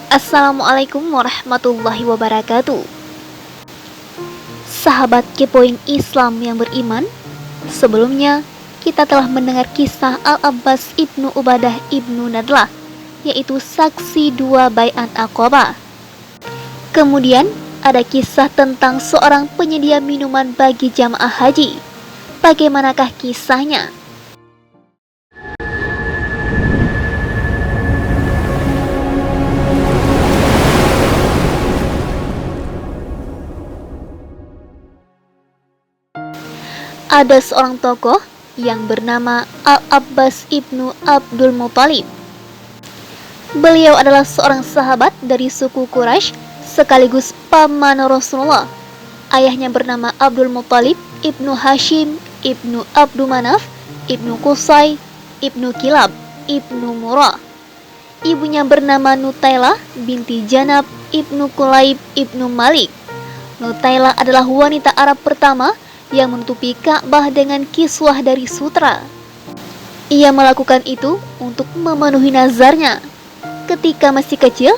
Assalamualaikum warahmatullahi wabarakatuh. Sahabat kepoin Islam yang beriman, sebelumnya kita telah mendengar kisah Al-Abbas ibnu Ubadah ibnu Nadlah, yaitu saksi dua baiat Aqabah. Kemudian ada kisah tentang seorang penyedia minuman bagi jamaah haji. Bagaimanakah kisahnya? Ada seorang tokoh yang bernama Al-Abbas ibnu Abdul Muthalib. Beliau adalah seorang sahabat dari suku Quraisy sekaligus paman Rasulullah. Ayahnya bernama Abdul Muthalib ibnu Hashim ibnu Abdul Manaf ibnu Qusay ibnu Kilab ibnu Murrah. Ibunya bernama Nutailah binti Janab ibnu Kulaib ibnu Malik. Nutailah adalah wanita Arab pertama yang menutupi Ka'bah dengan kiswah dari sutra. Ia melakukan itu untuk memenuhi nazarnya. Ketika masih kecil,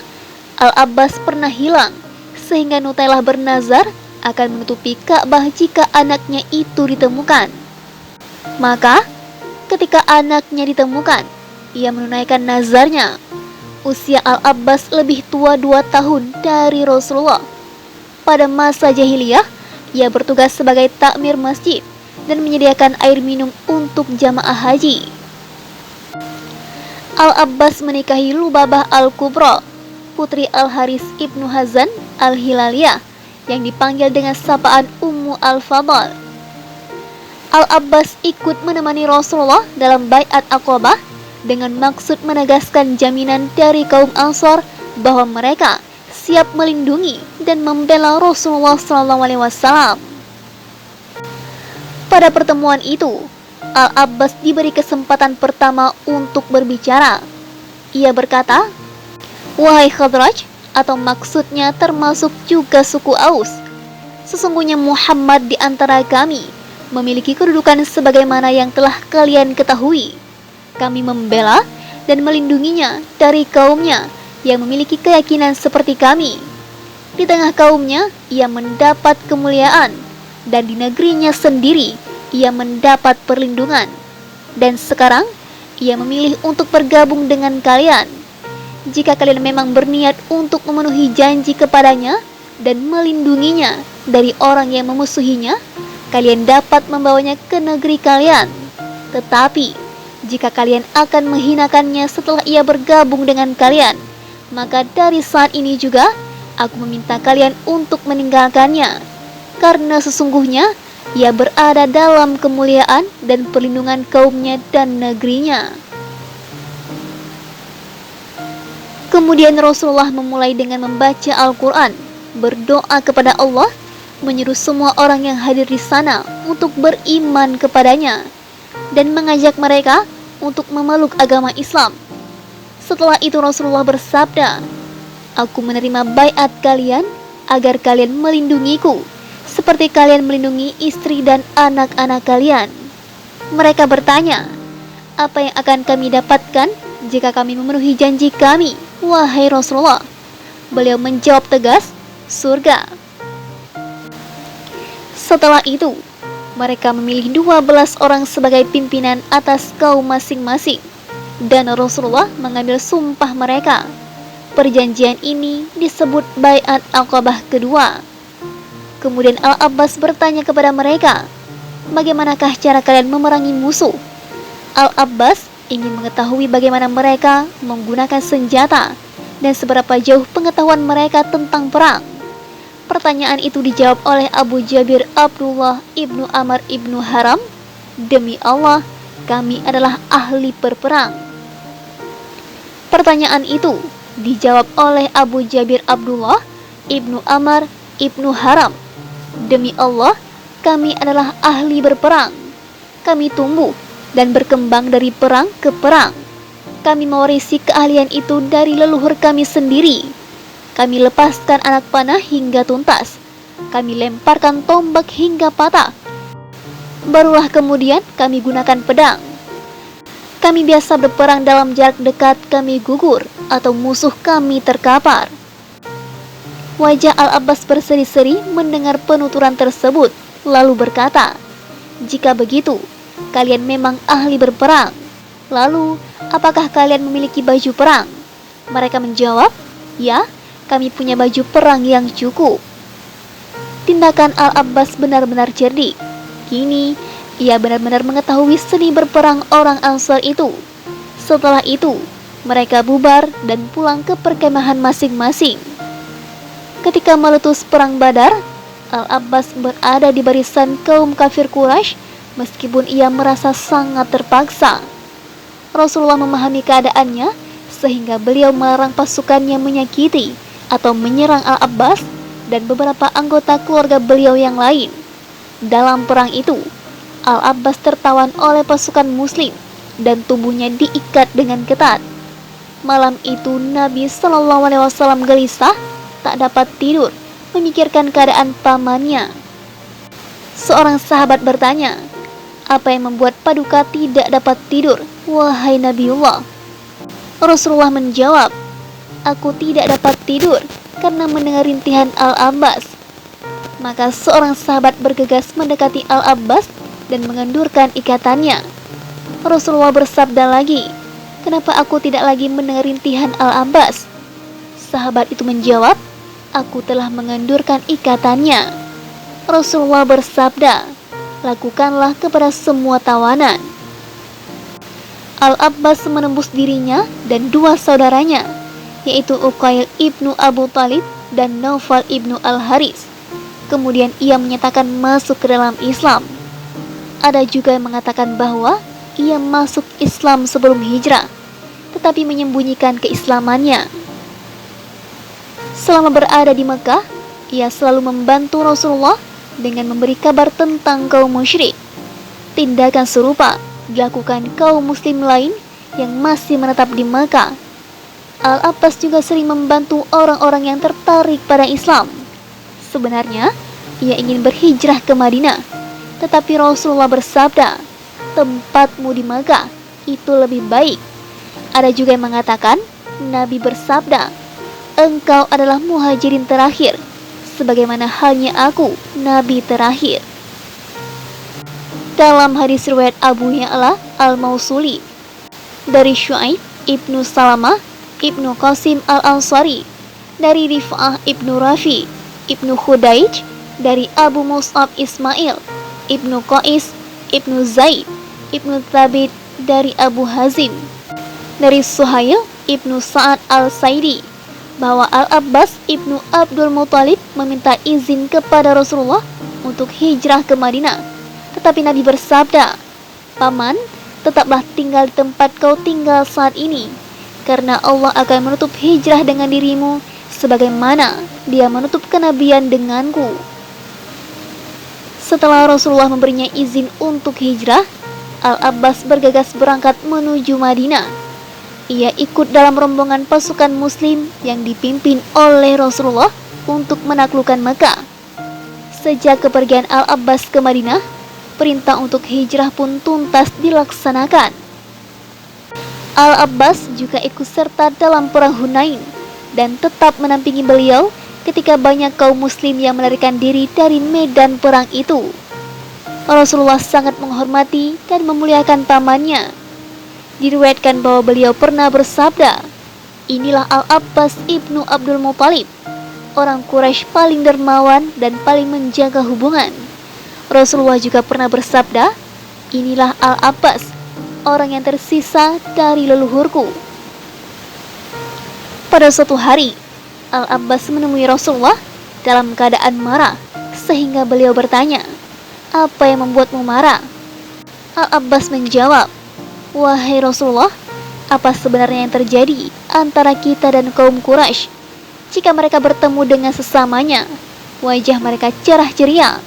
Al-Abbas pernah hilang, sehingga Nutailah bernazar akan menutupi Ka'bah jika anaknya itu ditemukan. Maka, ketika anaknya ditemukan, ia menunaikan nazarnya. Usia Al-Abbas lebih tua 2 tahun dari Rasulullah. Pada masa jahiliyah, ia bertugas sebagai takmir masjid dan menyediakan air minum untuk jamaah haji. Al-Abbas menikahi Lubabah Al-Kubra, putri Al-Haris ibnu Hazan Al-Hilaliyah, yang dipanggil dengan sapaan Ummu Al-Fadl. Al-Abbas ikut menemani Rasulullah dalam baiat Aqabah dengan maksud menegaskan jaminan dari kaum Ansar bahwa mereka siap melindungi dan membela Rasulullah SAW. Pada pertemuan itu, Al-Abbas diberi kesempatan pertama untuk berbicara. Ia berkata, "Wahai Khadraj," atau maksudnya termasuk juga suku Aus, "sesungguhnya Muhammad di antara kami memiliki kedudukan sebagaimana yang telah kalian ketahui. Kami membela dan melindunginya dari kaumnya yang memiliki keyakinan seperti kami. Di tengah kaumnya, ia mendapat kemuliaan, dan di negerinya sendiri, ia mendapat perlindungan. Dan sekarang, ia memilih untuk bergabung dengan kalian. Jika kalian memang berniat untuk memenuhi janji kepadanya dan melindunginya dari orang yang memusuhinya, kalian dapat membawanya ke negeri kalian. Tetapi, jika kalian akan menghinakannya setelah ia bergabung dengan kalian, maka dari saat ini juga aku meminta kalian untuk meninggalkannya, karena sesungguhnya ia berada dalam kemuliaan dan perlindungan kaumnya dan negerinya." Kemudian Rasulullah memulai dengan membaca Al-Quran, berdoa kepada Allah, menyuruh semua orang yang hadir di sana untuk beriman kepadanya, dan mengajak mereka untuk memeluk agama Islam. Setelah itu Rasulullah bersabda, "Aku menerima baiat kalian agar kalian melindungiku seperti kalian melindungi istri dan anak-anak kalian." Mereka bertanya, "Apa yang akan kami dapatkan jika kami memenuhi janji kami, wahai Rasulullah?" Beliau menjawab tegas, "Surga." Setelah itu, mereka memilih 12 orang sebagai pimpinan atas kaum masing-masing, dan Rasulullah mengambil sumpah mereka. Perjanjian ini disebut baiat Aqabah kedua. Kemudian Al-Abbas bertanya kepada mereka, "Bagaimanakah cara kalian memerangi musuh?" Al-Abbas ingin mengetahui bagaimana mereka menggunakan senjata dan seberapa jauh pengetahuan mereka tentang perang. Pertanyaan itu dijawab oleh Abu Jabir Abdullah ibnu Amr ibnu Haram, "Demi Allah, kami adalah ahli berperang." Pertanyaan itu dijawab oleh Abu Jabir Abdullah ibnu Amr ibnu Haram, "Demi Allah, kami adalah ahli berperang. Kami tumbuh dan berkembang dari perang ke perang. Kami mewarisi keahlian itu dari leluhur kami sendiri. Kami lepaskan anak panah hingga tuntas. Kami lemparkan tombak hingga patah. Barulah kemudian kami gunakan pedang. Kami biasa berperang dalam jarak dekat, kami gugur, atau musuh kami terkapar." Wajah Al-Abbas berseri-seri mendengar penuturan tersebut, lalu berkata, "Jika begitu, kalian memang ahli berperang. Lalu, apakah kalian memiliki baju perang?" Mereka menjawab, "Ya, kami punya baju perang yang cukup." Tindakan Al-Abbas benar-benar cerdik. Kini, ia benar-benar mengetahui seni berperang orang Ansar itu. Setelah itu, mereka bubar dan pulang ke perkemahan masing-masing. Ketika meletus perang Badar, Al-Abbas berada di barisan kaum kafir Quraisy meskipun ia merasa sangat terpaksa. Rasulullah memahami keadaannya sehingga beliau melarang pasukannya menyakiti atau menyerang Al-Abbas dan beberapa anggota keluarga beliau yang lain. Dalam perang itu, Al-Abbas tertawan oleh pasukan muslim dan tubuhnya diikat dengan ketat. Malam itu Nabi Shallallahu Alaihi Wasallam gelisah, tak dapat tidur, memikirkan keadaan pamannya. Seorang sahabat bertanya, "Apa yang membuat Paduka tidak dapat tidur, wahai Nabiullah?" Rasulullah menjawab, "Aku tidak dapat tidur karena mendengar rintihan Al-Abbas." Maka seorang sahabat bergegas mendekati Al-Abbas dan mengendurkan ikatannya. Rasulullah bersabda lagi, "Kenapa aku tidak lagi mendengar rintihan Al-Abbas?" Sahabat itu menjawab, "Aku telah mengendurkan ikatannya." Rasulullah bersabda, "Lakukanlah kepada semua tawanan." Al-Abbas menembus dirinya dan dua saudaranya, yaitu Uqail ibnu Abu Talib dan Naufal ibnu Al-Haris. Kemudian ia menyatakan masuk ke dalam Islam. Ada juga yang mengatakan bahwa ia masuk Islam sebelum hijrah, tetapi menyembunyikan keislamannya. Selama berada di Mekah, ia selalu membantu Rasulullah dengan memberi kabar tentang kaum musyrik. Tindakan serupa dilakukan kaum muslim lain yang masih menetap di Mekah. Al-Abbas juga sering membantu orang-orang yang tertarik pada Islam. Sebenarnya, ia ingin berhijrah ke Madinah, tetapi Rasulullah bersabda, "Tempatmu di Mekah itu lebih baik." Ada juga yang mengatakan, Nabi bersabda, "Engkau adalah muhajirin terakhir, sebagaimana halnya aku, Nabi terakhir." Dalam hadis riwayat Abu Ya'la Al-Mausuli dari Syu'aib ibnu Salamah ibnu Qasim Al-Ansari, dari Rif'ah ibnu Rafi ibnu Khudaij, dari Abu Mus'ab Ismail ibnu Qais ibnu Zaid ibnu Thabit, dari Abu Hazim, dari Suhail ibnu Sa'ad Al-Saidi, bahwa Al-Abbas ibnu Abdul Muthalib meminta izin kepada Rasulullah untuk hijrah ke Madinah. Tetapi Nabi bersabda, "Paman, tetaplah tinggal di tempat kau tinggal saat ini, karena Allah akan menutup hijrah dengan dirimu sebagaimana Dia menutup kenabian denganku." Setelah Rasulullah memberinya izin untuk hijrah, Al-Abbas bergegas berangkat menuju Madinah. Ia ikut dalam rombongan pasukan muslim yang dipimpin oleh Rasulullah untuk menaklukkan Mekah. Sejak kepergian Al-Abbas ke Madinah, perintah untuk hijrah pun tuntas dilaksanakan. Al-Abbas juga ikut serta dalam perang Hunain dan tetap menampingi beliau ketika banyak kaum muslim yang melarikan diri dari medan perang itu. Rasulullah sangat menghormati dan memuliakan pamannya. Diriwayatkan bahwa beliau pernah bersabda, "Inilah Al-Abbas ibnu Abdul Muthalib, orang Quraisy paling dermawan dan paling menjaga hubungan." Rasulullah juga pernah bersabda, "Inilah Al-Abbas, orang yang tersisa dari leluhurku." Pada suatu hari, Al-Abbas menemui Rasulullah dalam keadaan marah, sehingga beliau bertanya, "Apa yang membuatmu marah?" Al-Abbas menjawab, "Wahai Rasulullah, apa sebenarnya yang terjadi antara kita dan kaum Quraisy? Jika mereka bertemu dengan sesamanya, wajah mereka cerah ceria.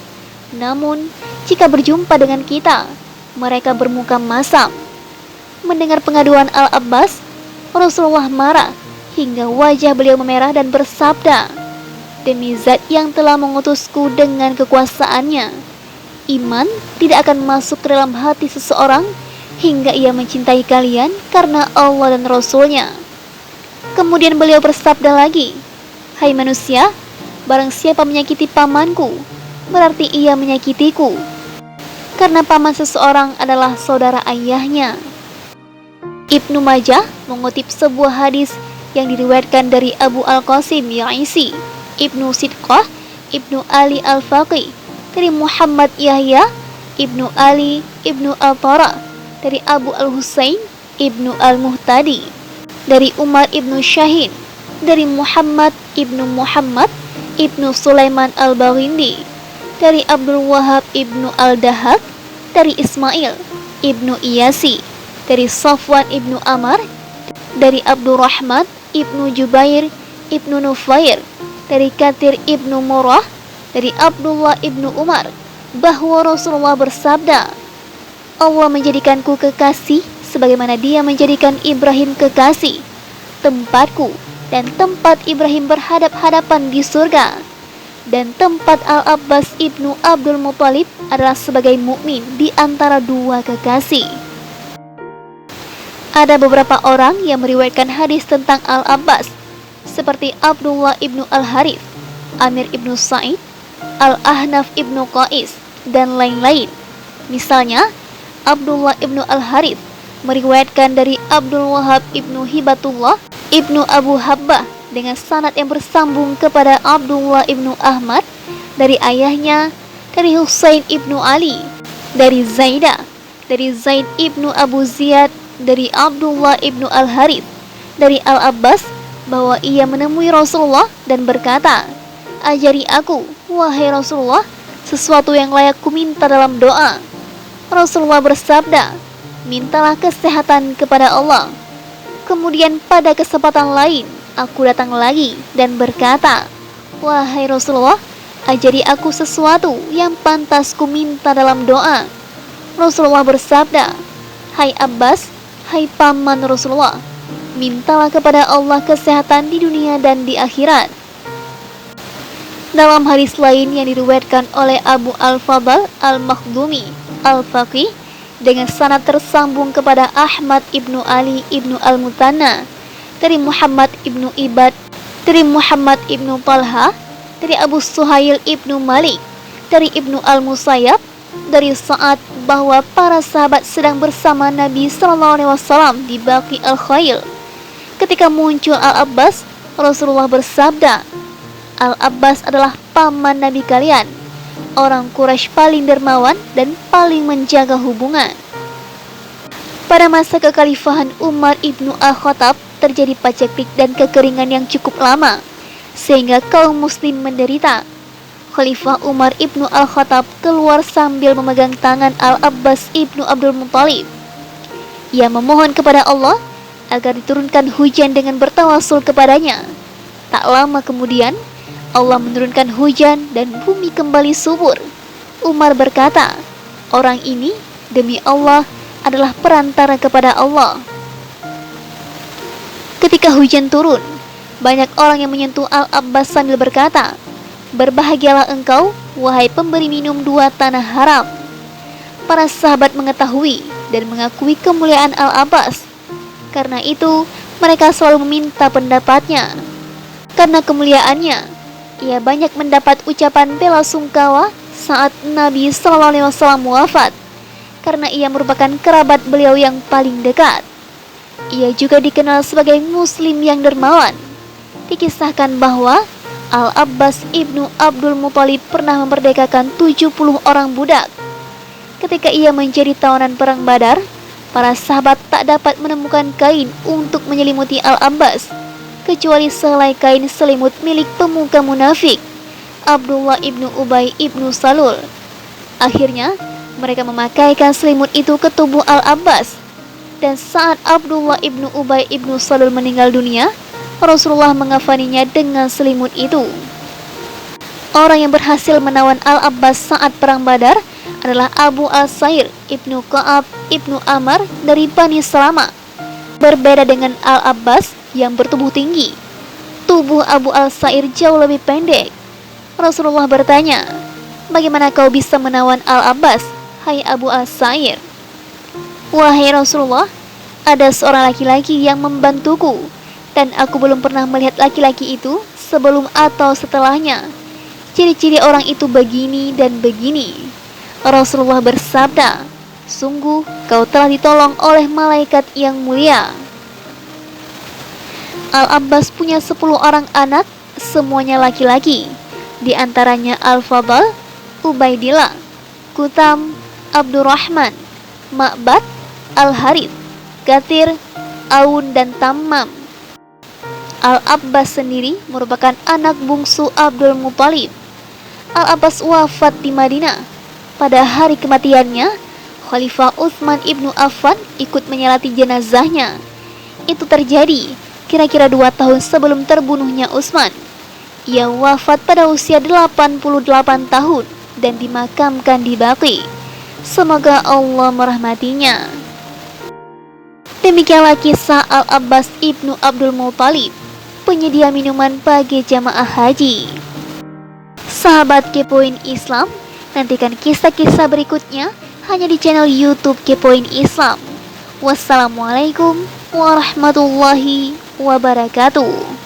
Namun, jika berjumpa dengan kita, mereka bermuka masam." Mendengar pengaduan Al-Abbas, Rasulullah marah hingga wajah beliau memerah dan bersabda, "Demi Zat yang telah mengutusku dengan kekuasaannya, iman tidak akan masuk ke dalam hati seseorang hingga ia mencintai kalian karena Allah dan Rasul-Nya. Kemudian beliau bersabda lagi, hai manusia, barang siapa menyakiti pamanku, berarti ia menyakitiku, karena paman seseorang adalah saudara ayahnya. Ibnu Majah mengutip sebuah hadis yang diriwayatkan dari Abu Al-Qasim Yaisi, Ibnu Sidqah, Ibnu Ali Al-Faqih, dari Muhammad Yahya, Ibnu Ali, Ibnu Al-Tara, dari Abu Al-Husain, Ibnu Al-Muhtadi, dari Umar Ibnu Syahin, dari Muhammad Ibnu Muhammad, Ibnu Sulaiman Al-Baghindi, dari Abdul Wahab Ibnu Al-Dahak, dari Ismail Ibnu Iyasi, dari Safwan Ibnu Amr, dari Abdurrahman Ibnu Jubair Ibnu Nufair, dari Kathir Ibnu Murrah, dari Abdullah Ibnu Umar, bahwa Rasulullah bersabda, Allah menjadikanku kekasih sebagaimana dia menjadikan Ibrahim kekasih, tempatku dan tempat Ibrahim berhadap-hadapan di surga, dan tempat Al-Abbas Ibnu Abdul Muthalib adalah sebagai mukmin di antara dua kekasih. Ada beberapa orang yang meriwayatkan hadis tentang Al-Abbas, seperti Abdullah Ibnu Al-Harith, Amir Ibnu Sa'id, Al-Ahnaf Ibnu Qais, dan lain-lain. Misalnya, Abdullah Ibnu Al-Harith meriwayatkan dari Abdul Wahab Ibnu Hibatullah Ibnu Abu Habbah dengan sanad yang bersambung kepada Abdullah Ibnu Ahmad dari ayahnya, dari Husain Ibnu Ali, dari Zaidah, dari Zaid Ibnu Abu Ziyad, dari Abdullah Ibnu Al-Harith, dari Al-Abbas, bahwa ia menemui Rasulullah dan berkata, ajari aku, wahai Rasulullah, sesuatu yang layak ku minta dalam doa. Rasulullah bersabda, mintalah kesehatan kepada Allah. Kemudian pada kesempatan lain, aku datang lagi dan berkata, wahai Rasulullah, ajari aku sesuatu yang pantas ku minta dalam doa. Rasulullah bersabda, hai Abbas, hai paman Rasulullah, mintalah kepada Allah kesehatan di dunia dan di akhirat. Dalam hadis lain yang diriwayatkan oleh Abu Al-Fadl Al-Makhdumi Al-Faqih dengan sanad tersambung kepada Ahmad Ibnu Ali Ibnu Al-Mutanna, dari Muhammad Ibnu Ibad, dari Muhammad Ibnu Talha, dari Abu Suhail Ibnu Malik, dari Ibnu Al-Musayyab, dari Sa'ad, bahwa para sahabat sedang bersama Nabi SAW di Baqi Al-Khail. Ketika muncul Al-Abbas, Rasulullah bersabda, Al-Abbas adalah paman Nabi kalian, orang Quraisy paling dermawan dan paling menjaga hubungan. Pada masa kekhalifahan Umar Ibnu Al-Khattab terjadi paceklik dan kekeringan yang cukup lama, sehingga kaum muslim menderita. Khalifah Umar Ibnu Al-Khattab keluar sambil memegang tangan Al-Abbas Ibnu Abdul Muthalib. Ia memohon kepada Allah agar diturunkan hujan dengan bertawasul kepadanya. Tak lama kemudian, Allah menurunkan hujan dan bumi kembali subur. Umar berkata, orang ini demi Allah adalah perantara kepada Allah. Ketika hujan turun, banyak orang yang menyentuh Al-Abbas sambil berkata, berbahagialah engkau, wahai pemberi minum dua tanah haram. Para sahabat mengetahui dan mengakui kemuliaan Al-Abbas. Karena itu, mereka selalu meminta pendapatnya. Karena kemuliaannya, ia banyak mendapat ucapan bela sungkawa saat Nabi SAW wafat, karena ia merupakan kerabat beliau yang paling dekat. Ia juga dikenal sebagai muslim yang dermawan. Dikisahkan bahwa Al-Abbas Ibnu Abdul Muthalib pernah memerdekakan 70 orang budak. Ketika ia menjadi tawanan perang Badar, para sahabat tak dapat menemukan kain untuk menyelimuti Al-Abbas, kecuali sehelai kain selimut milik pemuka munafik, Abdullah Ibnu Ubay Ibnu Salul. Akhirnya, mereka memakaikan selimut itu ke tubuh Al-Abbas. Dan saat Abdullah Ibnu Ubay Ibnu Salul meninggal dunia, Rasulullah mengafaninya dengan selimut itu. Orang yang berhasil menawan Al-Abbas saat perang Badar adalah Abu Al-Sair Ibnu Ka'ab Ibnu Amr dari Bani Salama. Berbeda dengan Al-Abbas yang bertubuh tinggi, tubuh Abu Al-Sair jauh lebih pendek. Rasulullah bertanya, bagaimana kau bisa menawan Al-Abbas, hai Abu Al-Sair? "Wahai Rasulullah, ada seorang laki-laki yang membantuku, dan aku belum pernah melihat laki-laki itu sebelum atau setelahnya. Ciri-ciri orang itu begini dan begini." Rasulullah bersabda, "Sungguh kau telah ditolong oleh malaikat yang mulia." Al-Abbas punya 10 orang anak, semuanya laki-laki. Di antaranya Al-Fadl, Ubaidillah, Kutam, Abdurrahman, Ma'bad, Al-Harith, Katsir, Aun, dan Tammam. Al-Abbas sendiri merupakan anak bungsu Abdul Muthalib. Al-Abbas wafat di Madinah. Pada hari kematiannya, Khalifah Utsman ibnu Affan ikut menyolati jenazahnya. Itu terjadi kira-kira 2 tahun sebelum terbunuhnya Utsman. Ia wafat pada usia 88 tahun dan dimakamkan di Baqi. Semoga Allah merahmatinya. Demikianlah kisah Al-Abbas ibnu Abdul Muthalib, penyedia minuman bagi jamaah haji. Sahabat Kepoin Islam, nantikan kisah-kisah berikutnya hanya di channel YouTube Kepoin Islam. Wassalamualaikum warahmatullahi wabarakatuh.